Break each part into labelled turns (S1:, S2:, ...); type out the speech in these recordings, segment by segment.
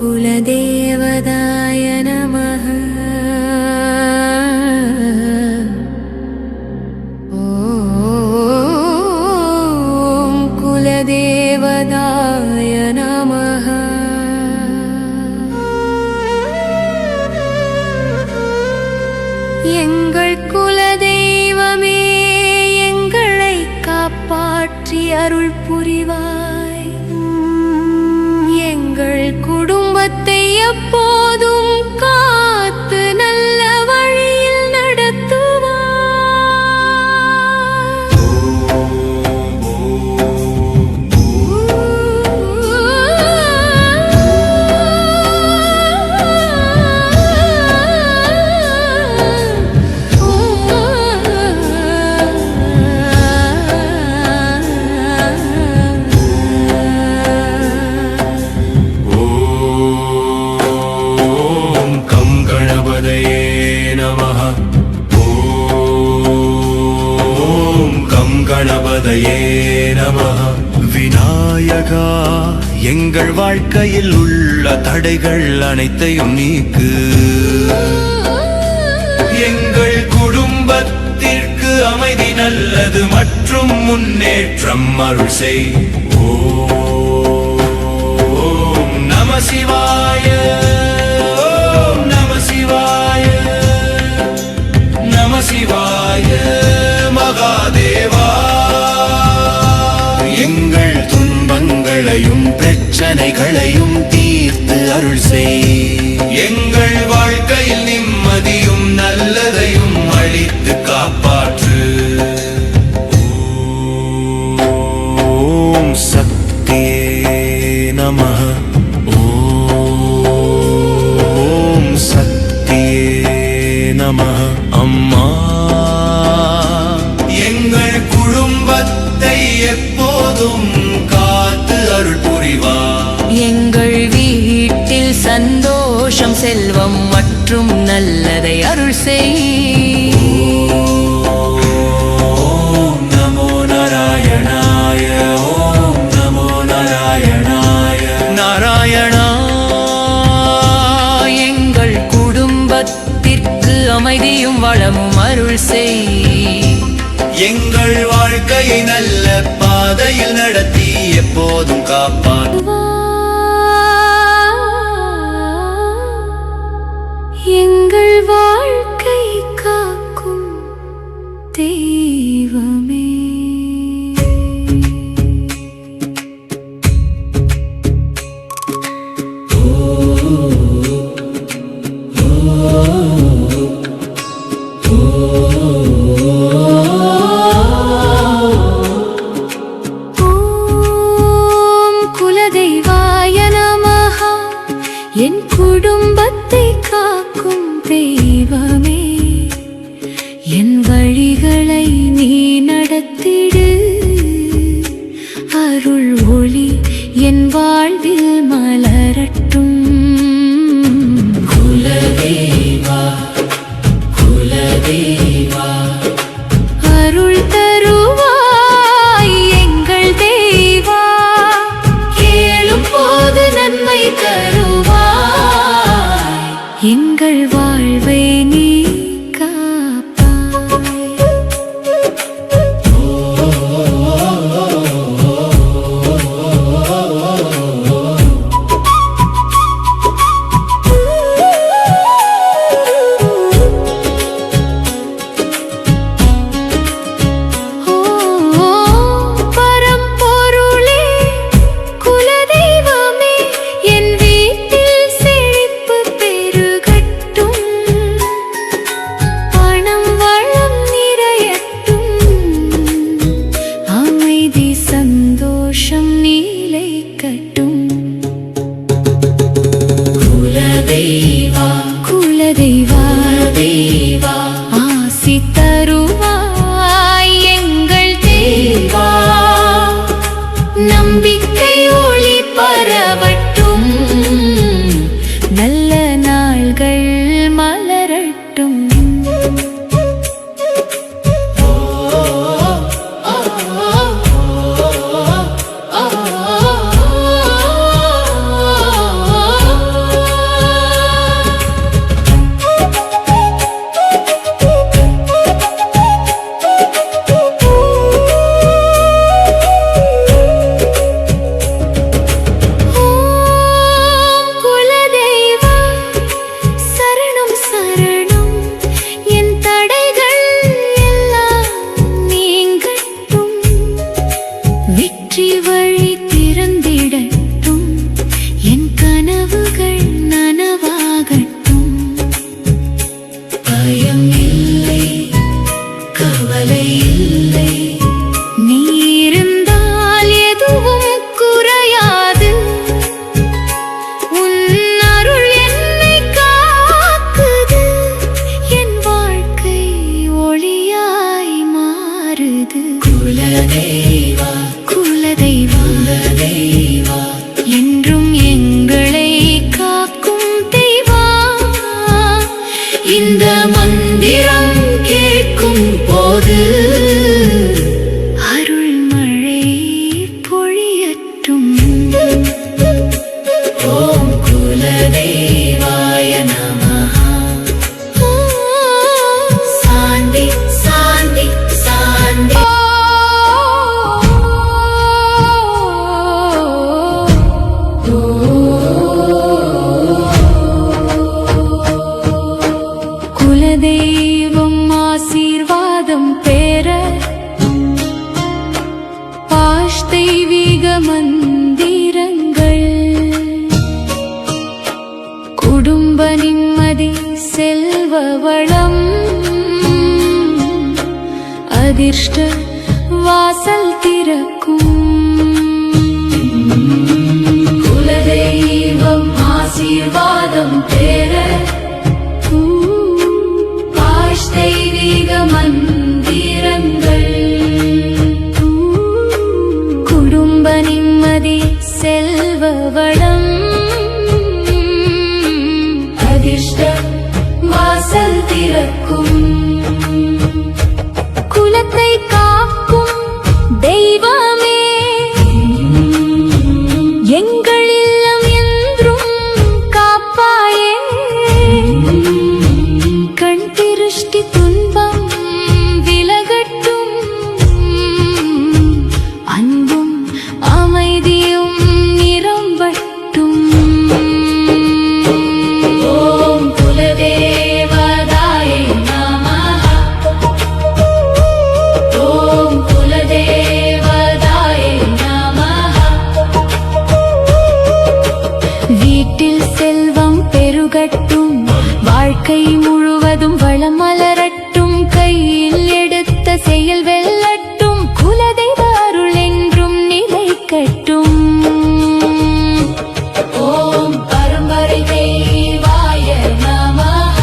S1: कुलदेवताय नमः। ॐ कुलदेवताय नमः। எங்கள் குலதெய்வமே, எங்களை காப்பாற்றி அருள் புரிவாய். எங்கள் குடும்பத்தை எப்போதும் காத்து நல்ல வழியில் நடத்துவாய்.
S2: கணபதையே நமः. விநாயகா, எங்கள் வாழ்க்கையில் உள்ள தடைகள் அனைத்தையும் நீக்கு. எங்கள் குடும்பத்திற்கு அமைதி, நல்லது மற்றும் முன்னேற்றம் அருள் செய். ஓம் நம சிவாய, ஓம் நம சிவாய, நம சிவாய மகாதேவா. எங்கள் துன்பங்களையும் பிரச்சனைகளையும் தீர்த்து அருள் செய். எங்கள் வாழ்க்கையில் நிம்மதியும் நல்லதையும் அளித்து காப்பாற்று. ஓம் சக்தியே நமः. ஓம் சக்தியே நமः. அம்மா, எங்கள் குடும்பத்தை எப்போதும் காத்து அருள் புரிவார்.
S1: எங்கள் வீட்டில் சந்தோஷம், செல்வம் மற்றும் நல்லதை அருள் செய்.
S2: ஓம் நமோ நாராயணாய, ஓம் நமோ நாராயணாய.
S1: நாராயணா, எங்கள் குடும்பத்திற்கு அமைதியும் வளமும் அருள் செய்.
S2: எங்கள் வாழ்க்கையை நல்ல பாதையில் நடத்தி எப்போதும் காப்பாற்று.
S1: எங்கள் வாழ்க்கை காக்கும் தெய்வமே. என் குடும்பத்தை காக்கும் தெய்வமே, என் வழிகளை நீ நடத்திடு. அருள் ஒளி என் வாழ்வில் மலரட்டும். குலதெய்வா, குலதெய்வா, அருள் தருவாய் எங்கள் தெய்வா. கேளும் போது நன்மை தருவாய். எங்கள் வாழ்வை நீ காப்பாய். பரம்பொருளே, குலதெய்வமே, என் வீட்டில் செழிப்பு பெருகட்டும். பணம் வளம் நிறையட்டும். அமைதி சந்தோஷம் நிலைக்கட்டும். குலதெய்வா, குலதெய்வா, தெய்வா, ஆசி தருவாய் எங்கள் தெய்வா. நம்பிக்கை ஒளி பரவட்டும். நல்ல நாள்கள் மலரட்டும். அதிர்ஷ்ட வாசல் திறக்கும். குலதெய்வம் ஆசீர்வாதம் பெற தெய்வீக மந்திரங்கள். குடும்ப நிம்மதி செல்வ வளம் அதிர்ஷ்ட வாசல் திறக்கும். குலத்தை காக்கும் தெய்வமே எங்கள் இல்லம் என்றும் காப்பாயே. கண் திருஷ்டி துன்பம் விலகட்டும், அன்பும் அமைதியும் நிரம்பட்டும். ஓம் குலதேவதாய நமஹ. ஓம் குலதேவதாய நமஹ. வீட்டில் செல்வம் பெருகட்டும், வாழ்க்கை முழுவதும் வளம் மலரட்டும், கையில் எடுத்த செயல் வெல்லட்டும், குலதெய்வ அருள் என்றும் நிலைக்கட்டும். ஓம் பரம்பரை தெய்வாய நமஹ.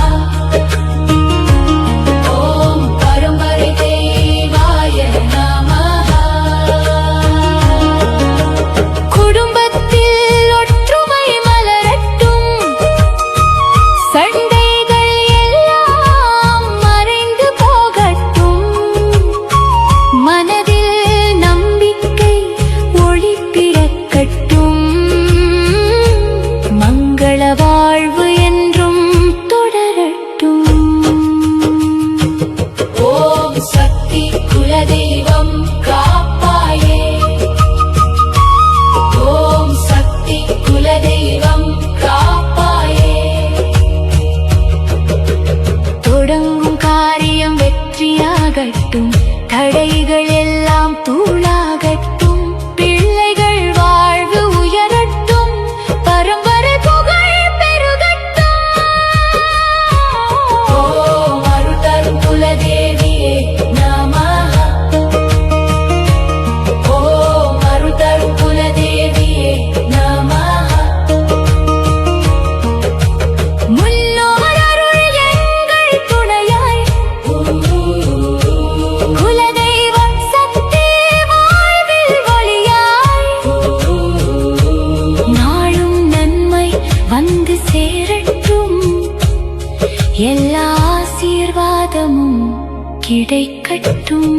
S1: ஓம் பரம்பரை தெய்வாய நமஹ. குடும்பத்தில் ஒற்றுமை மலரட்டும், சண்டைகள் எல்லாம் மறைந்து போகட்டும், மனதில் நம்பிக்கை ஒளி பிறக்கட்டும், மங்கள வாழ்வு என்றும் தொடரட்டும். ஓம் சக்தி குலதெய்வம் காப்பாயே. ஓம் சக்தி குலதெய்வம் காப்பாயே. தொடங்கும் காரியம் வெற்றியாகட்டும், தடைகள் எல்லாம் தூளாகட்டும், பிள்ளைகள் வாழ்வு உயரட்டும், பரம்பரை புகழ் பெருகட்டும். ஓம் அருள் தரும் குலதேவியே நமஹ. ஓம் அருள் தரும் குலதேவியே நமஹ. முன்னோர் அருள் எங்கள் துணையாய், குலதெய்வ சக்தி வாழ்வில் ஒளியாய், நாளும் நன்மை வந்து சேரட்டும், எல்லா ஆசீர்வாதமும் கிடைக்கட்டும்.